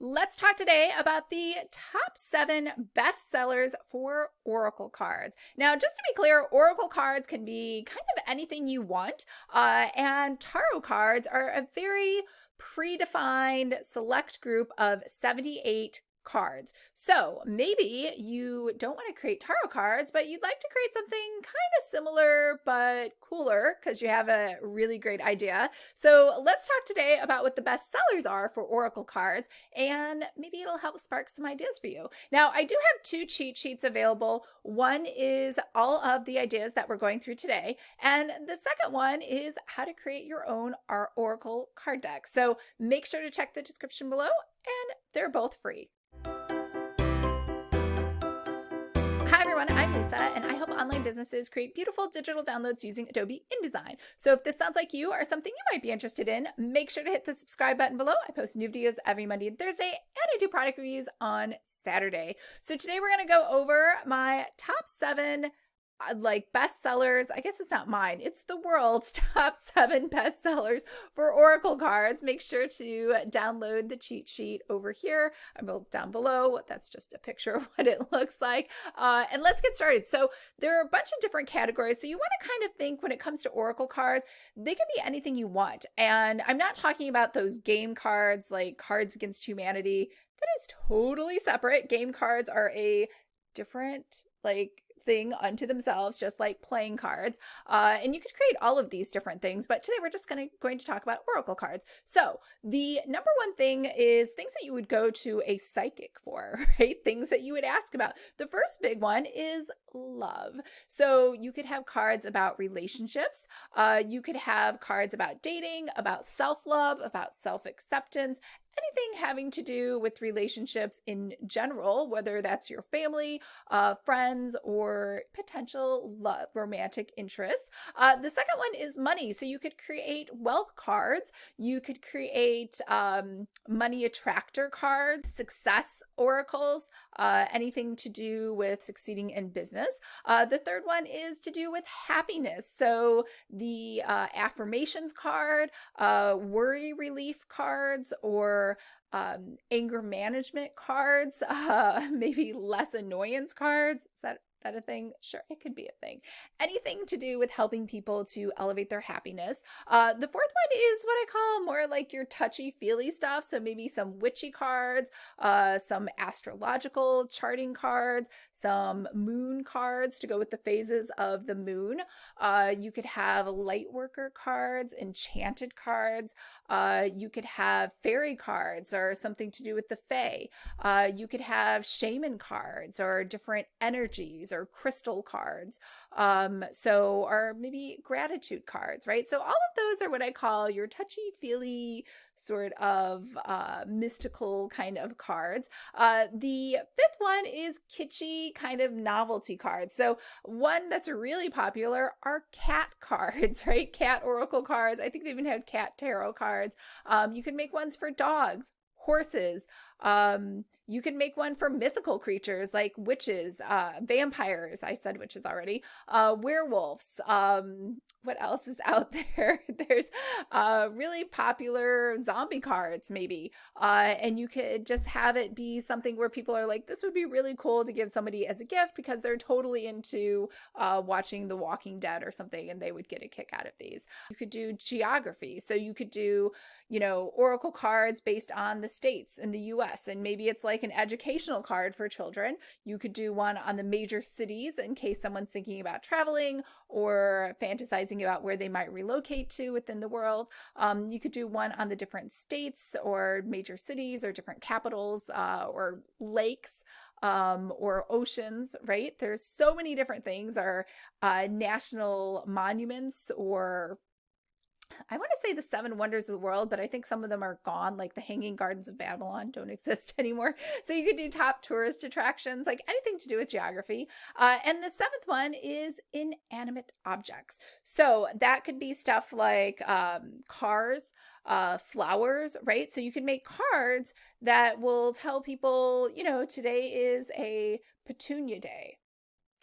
Let's talk today about the top 7 bestsellers for Oracle cards. Now, just to be clear, Oracle cards can be kind of anything you want, and tarot cards are a very predefined select group of 78 cards. So maybe you don't want to create tarot cards, but you'd like to create something kind of similar but cooler because you have a really great idea. So let's talk today about what the best sellers are for Oracle cards, and maybe it'll help spark some ideas for you. Now, I do have 2 cheat sheets available. One is all of the ideas that we're going through today, and the second one is how to create your own Oracle card deck. So make sure to check the description below, and they're both free. Hi everyone, I'm Lisa, and I help online businesses create beautiful digital downloads using Adobe InDesign. So if this sounds like you or something you might be interested in, make sure to hit the subscribe button below. I post new videos every Monday and Thursday, and I do product reviews on Saturday. So today we're going to go over my top 7 bestsellers. I guess it's not mine, it's the world's top 7 bestsellers for Oracle cards. Make sure to download the cheat sheet over here. I'm down below. That's just a picture of what it looks like. And let's get started. So there are a bunch of different categories. So you want to kind of think when it comes to Oracle cards, they can be anything you want. And I'm not talking about those game cards like Cards Against Humanity. That is totally separate. Game cards are a different thing unto themselves, just like playing cards. And you could create all of these different things, but today we're just going to talk about Oracle cards. So the number one thing is things that you would go to a psychic for, right? Things that you would ask about. The first big one is love. So you could have cards about relationships. You could have cards about dating, about self-love, about self-acceptance, anything having to do with relationships in general, whether that's your family, friends, or potential romantic interests. The second one is money. So you could create wealth cards. You could create money attractor cards, success oracles, anything to do with succeeding in business. The third one is to do with happiness. So the affirmations card, worry relief cards, or anger management cards, maybe less annoyance cards. Is that a thing? Sure, it could be a thing. Anything to do with helping people to elevate their happiness. The fourth one is what I call more like your touchy-feely stuff. So maybe some witchy cards, some astrological charting cards, some moon cards to go with the phases of the moon. You could have light worker cards, enchanted cards. You could have fairy cards or something to do with the fae. You could have shaman cards or different energies or crystal cards. Or maybe gratitude cards, right? So all of those are what I call your touchy-feely sort of mystical kind of cards. The fifth one is kitschy kind of novelty cards. So one that's really popular are cat cards, right? Cat oracle cards. I think they even have cat tarot cards. You can make ones for dogs, horses. You can make one for mythical creatures like witches, vampires. I said witches already. Werewolves. What else is out there? There's really popular zombie cards, maybe. And you could just have it be something where people are like, this would be really cool to give somebody as a gift because they're totally into watching The Walking Dead or something, and they would get a kick out of these. You could do geography. So you could do, oracle cards based on the states in the US, and maybe it's like an educational card for children. You could do one on the major cities in case someone's thinking about traveling or fantasizing about where they might relocate to within the world. You could do one on the different states or major cities or different capitals or lakes. Or oceans, right? There's so many different things, or national monuments, or I want to say the 7 wonders of the world, but I think some of them are gone, like the Hanging Gardens of Babylon don't exist anymore. So you could do top tourist attractions, like anything to do with geography. And the 7th one is inanimate objects. So that could be stuff like cars, flowers, right? So you can make cards that will tell people, today is a petunia day.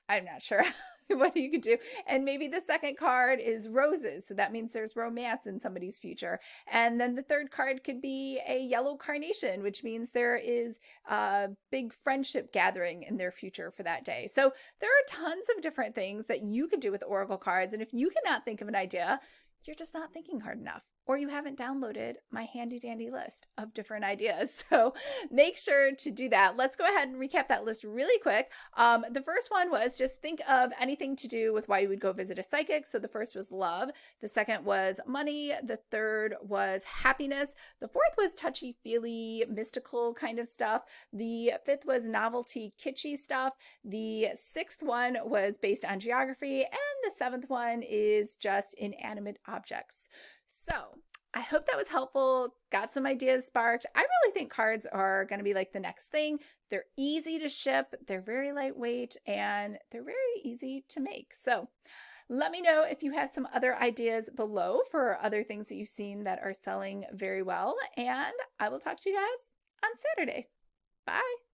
I'm not sure what you could do. And maybe the second card is roses. So that means there's romance in somebody's future. And then the third card could be a yellow carnation, which means there is a big friendship gathering in their future for that day. So there are tons of different things that you could do with oracle cards. And if you cannot think of an idea, you're just not thinking hard enough, or you haven't downloaded my handy dandy list of different ideas. So make sure to do that. Let's go ahead and recap that list really quick. The first one was just think of anything to do with why you would go visit a psychic. So the first was love. The second was money. The third was happiness. The fourth was touchy-feely, mystical kind of stuff. The fifth was novelty, kitschy stuff. The sixth one was based on geography. And the seventh one is just inanimate objects. So I hope that was helpful, got some ideas sparked. I really think cards are going to be like the next thing. They're easy to ship, they're very lightweight, and they're very easy to make. So let me know if you have some other ideas below for other things that you've seen that are selling very well, and I will talk to you guys on Saturday. Bye.